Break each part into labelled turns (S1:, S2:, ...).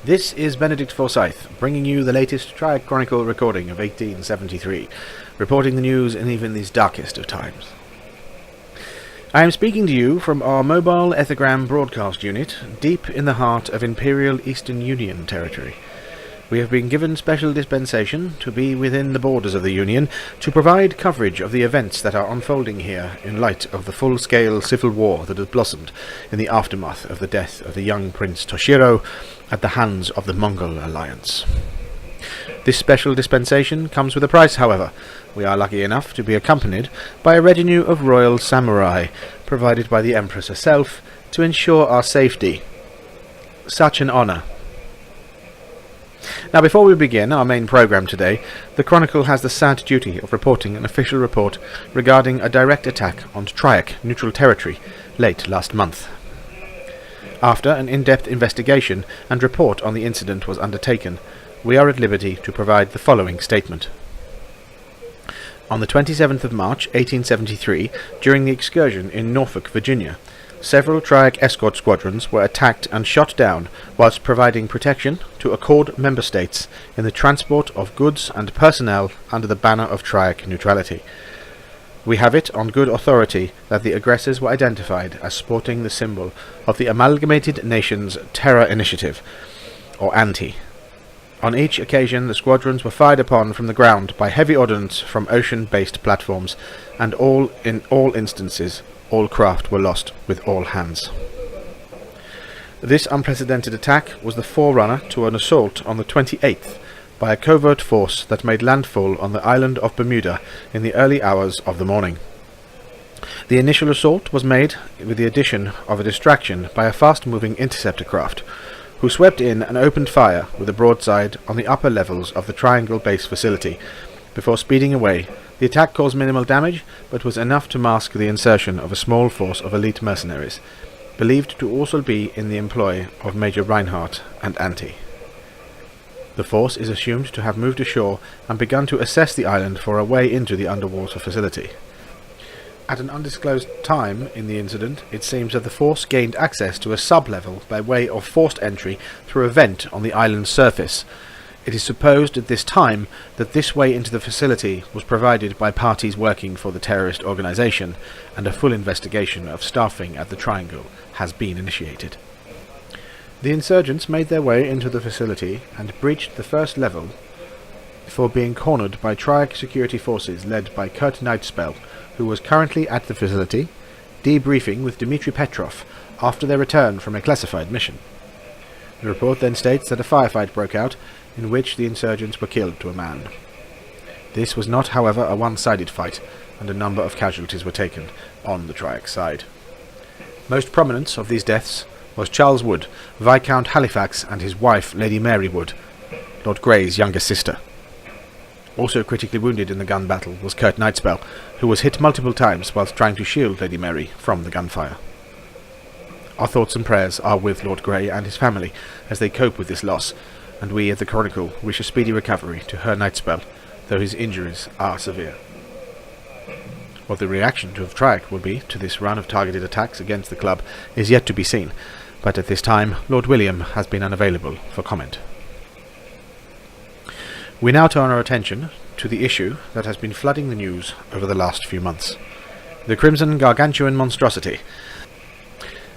S1: This is Benedict Forsyth, bringing you the latest TRIAC Chronicle recording of 1873, reporting the news in even these darkest of times. I am speaking to you from our mobile ethergram broadcast unit, deep in the heart of Imperial Eastern Union territory. We have been given special dispensation to be within the borders of the Union to provide coverage of the events that are unfolding here in light of the full-scale civil war that has blossomed in the aftermath of the death of the young Prince Toshiro at the hands of the Mongol alliance. This special dispensation comes with a price, however. We are lucky enough to be accompanied by a retinue of royal samurai, provided by the Empress herself, to ensure our safety. Such an honour. Now, before we begin our main programme today, the Chronicle has the sad duty of reporting an official report regarding a direct attack on TRIAC neutral territory late last month. After an in-depth investigation and report on the incident was undertaken, we are at liberty to provide the following statement. On the 27th of March 1873, during the excursion in Norfolk, Virginia, several TRIAC escort squadrons were attacked and shot down whilst providing protection to Accord member states in the transport of goods and personnel under the banner of TRIAC neutrality. We have it on good authority that the aggressors were identified as sporting the symbol of the Amalgamated Nations Terror Initiative, or ANTI. On each occasion, the squadrons were fired upon from the ground by heavy ordnance from ocean-based platforms, and in all instances, all craft were lost with all hands. This unprecedented attack was the forerunner to an assault on the 28th by a covert force that made landfall on the island of Bermuda in the early hours of the morning. The initial assault was made with the addition of a distraction by a fast-moving interceptor craft, who swept in and opened fire with a broadside on the upper levels of the Triangle Base facility. Before speeding away, the attack caused minimal damage, but was enough to mask the insertion of a small force of elite mercenaries, believed to also be in the employ of Major Reinhardt and ANTI. The force is assumed to have moved ashore and begun to assess the island for a way into the underwater facility. At an undisclosed time in the incident, it seems that the force gained access to a sub-level by way of forced entry through a vent on the island's surface. It is supposed at this time that this way into the facility was provided by parties working for the terrorist organization, and a full investigation of staffing at the Triangle has been initiated. The insurgents made their way into the facility and breached the first level before being cornered by TRIAC security forces led by Kurt Nightspell, who was currently at the facility, debriefing with Dmitry Petrov after their return from a classified mission. The report then states that a firefight broke out, in which the insurgents were killed to a man. This was not, however, a one-sided fight, and a number of casualties were taken on the TRIAC side. Most prominent of these deaths was Charles Wood, Viscount Halifax, and his wife, Lady Mary Wood, Lord Grey's younger sister. Also critically wounded in the gun battle was Kurt Nightspell, who was hit multiple times whilst trying to shield Lady Mary from the gunfire. Our thoughts and prayers are with Lord Grey and his family as they cope with this loss, and we at the Chronicle wish a speedy recovery to Her Nightspell, though his injuries are severe. What the reaction of TRIAC will be to this run of targeted attacks against the club is yet to be seen, but at this time Lord William has been unavailable for comment. We now turn our attention to the issue that has been flooding the news over the last few months: the Crimson Gargantuan monstrosity.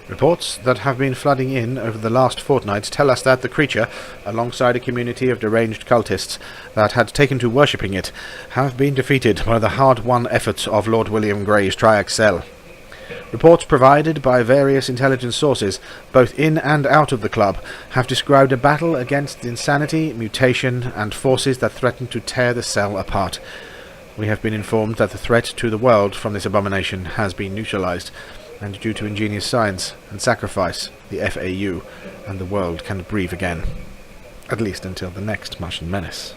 S1: Reports that have been flooding in over the last fortnight tell us that the creature, alongside a community of deranged cultists that had taken to worshipping it, have been defeated by the hard-won efforts of Lord William Grey's TRIAC cell. Reports provided by various intelligence sources, both in and out of the club, have described a battle against insanity, mutation, and forces that threaten to tear the cell apart. We have been informed that the threat to the world from this abomination has been neutralized, and due to ingenious science and sacrifice, the FAU and the world can breathe again, at least until the next Martian menace.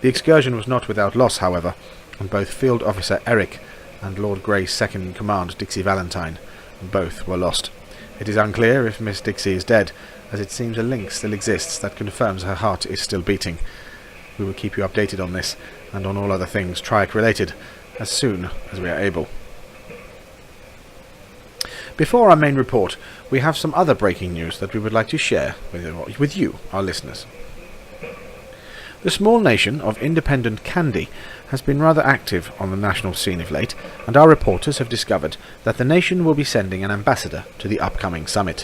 S1: The excursion was not without loss, however, and both Field Officer Eric and Lord Grey's second-in-command, Dixie Valentine, both were lost. It is unclear if Miss Dixie is dead, as it seems a link still exists that confirms her heart is still beating. We will keep you updated on this, and on all other things TRIAC related, as soon as we are able. Before our main report, we have some other breaking news that we would like to share with you, our listeners. The small nation of independent Kandy has been rather active on the national scene of late, and our reporters have discovered that the nation will be sending an ambassador to the upcoming summit.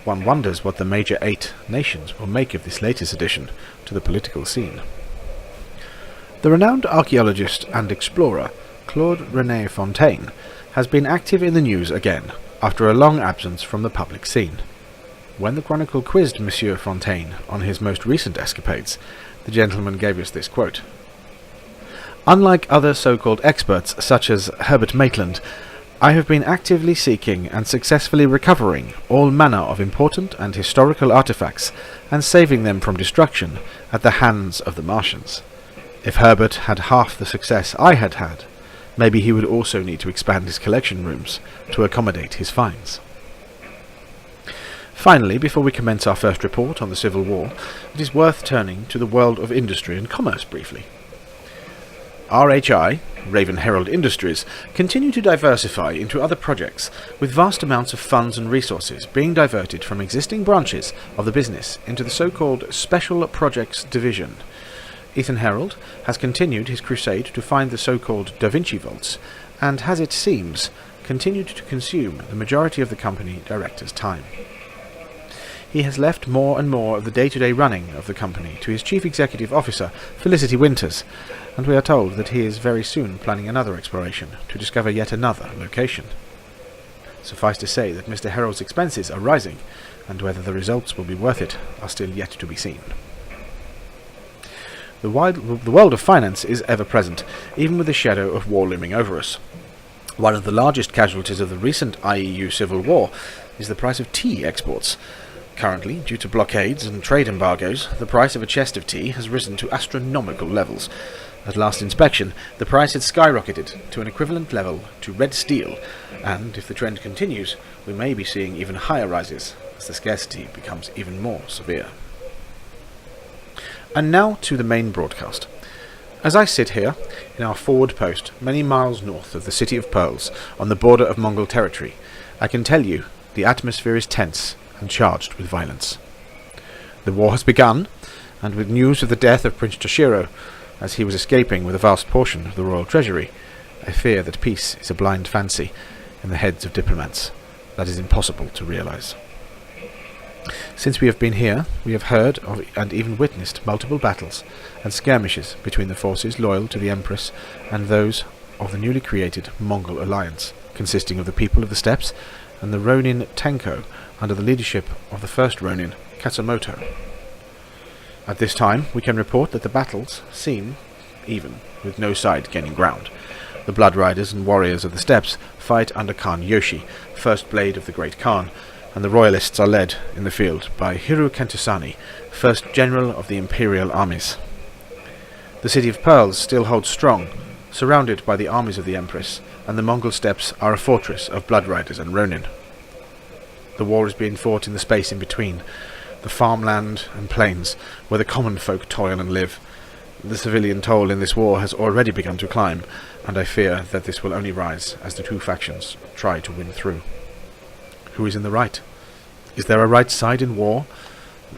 S1: One wonders what the major 8 nations will make of this latest addition to the political scene. The renowned archaeologist and explorer Claude René Fontaine has been active in the news again, after a long absence from the public scene. When the Chronicle quizzed Monsieur Fontaine on his most recent escapades, the gentleman gave us this quote. "Unlike other so-called experts such as Herbert Maitland, I have been actively seeking and successfully recovering all manner of important and historical artifacts and saving them from destruction at the hands of the Martians. If Herbert had half the success I had had, maybe he would also need to expand his collection rooms to accommodate his finds." Finally, before we commence our first report on the Civil War, it is worth turning to the world of industry and commerce briefly. RHI, Raven Herald Industries, continue to diversify into other projects, with vast amounts of funds and resources being diverted from existing branches of the business into the so-called Special Projects Division. Ethan Herald has continued his crusade to find the so-called Da Vinci Vaults, and has, it seems, continued to consume the majority of the company director's time. He has left more and more of the day-to-day running of the company to his Chief Executive Officer, Felicity Winters, and we are told that he is very soon planning another exploration to discover yet another location. Suffice to say that Mr. Herald's expenses are rising, and whether the results will be worth it are still yet to be seen. The world of finance is ever present, even with the shadow of war looming over us. One of the largest casualties of the recent IEU civil war is the price of tea exports. Currently, due to blockades and trade embargoes, the price of a chest of tea has risen to astronomical levels. At last inspection, the price had skyrocketed to an equivalent level to red steel, and if the trend continues, we may be seeing even higher rises as the scarcity becomes even more severe. And now to the main broadcast. As I sit here in our forward post many miles north of the City of Pearls on the border of Mongol territory, I can tell you the atmosphere is tense and charged with violence. The war has begun, and with news of the death of Prince Toshiro, as he was escaping with a vast portion of the royal treasury, I fear that peace is a blind fancy in the heads of diplomats that is impossible to realize. Since we have been here, we have heard of and even witnessed multiple battles and skirmishes between the forces loyal to the Empress and those of the newly created Mongol alliance, consisting of the people of the steppes and the Ronin Tenko under the leadership of the first Ronin, Katsumoto. At this time, we can report that the battles seem even, with no side gaining ground. The Blood Riders and warriors of the steppes fight under Khan Yoshi, first blade of the Great Khan, and the Royalists are led in the field by Hiru Kentusani, first general of the Imperial armies. The City of Pearls still holds strong, surrounded by the armies of the Empress, and the Mongol steppes are a fortress of Blood Riders and Ronin. The war is being fought in the space in between, the farmland and plains, where the common folk toil and live. The civilian toll in this war has already begun to climb, and I fear that this will only rise as the two factions try to win through. Who is in the right? Is there a right side in war?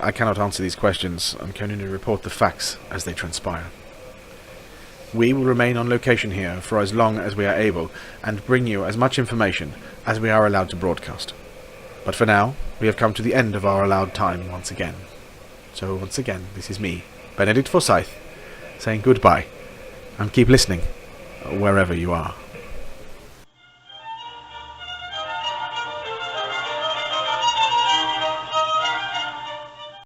S1: I cannot answer these questions. I'm going to report the facts as they transpire. We will remain on location here for as long as we are able, and bring you as much information as we are allowed to broadcast. But for now, we have come to the end of our allowed time once again. So once again, this is me, Benedict Forsyth, saying goodbye, and keep listening, wherever you are.